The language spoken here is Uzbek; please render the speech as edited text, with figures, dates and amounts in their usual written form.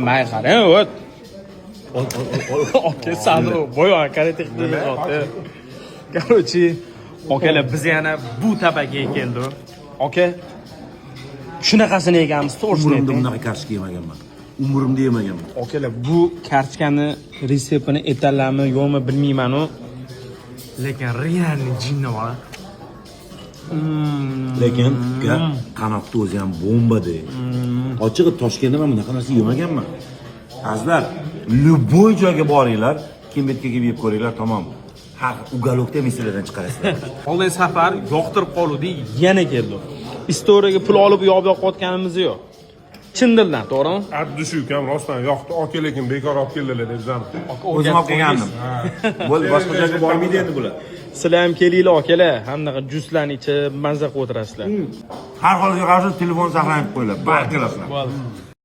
May qarang, o't. Aka sadro, boy karate qilmoqda. Короче, okalar biz yana bu tabaga keldi. Aka shunaqasini yeganmiz, to'g'risini Umrimda ayting. bunaqa kartoshka yemaganman. Umrimda yemaganman. Okalar bu kartochkani retseptini aytadilarmi, yo'qmi bilmayman-u. Lekin realni jinni bor. Lekin qanotda o'zi ham bomba-da. Ochig'i Toshkentda men bunaqa narsa yemaganman. Azizlar, любой joyga boringlar, Kembetkaga yeb ko'ringlar, tamom. Har ugalokda mislidan chiqarasizlar. Oldin safar yoqtirib qoluvdik, yana keldi. Istoriyaga pul olib yo'q qotganimiz yo'q. Chin dildan, to'g'rimi? Abdushu ukam rostdan yoqdi, aka lekin bekor olib keldilar deb bizani. O'zim olib kelgandim. Bo'ldi, boshqa joyga bormaydi endi bular. Sizlar ham kelinglar, akalar. Hamdaqa juslarni ichib mazza qilib o'tirasizlar. Har holga qarshi telefon saqlanib qo'yiladi. Barchalar. Bo'ldi.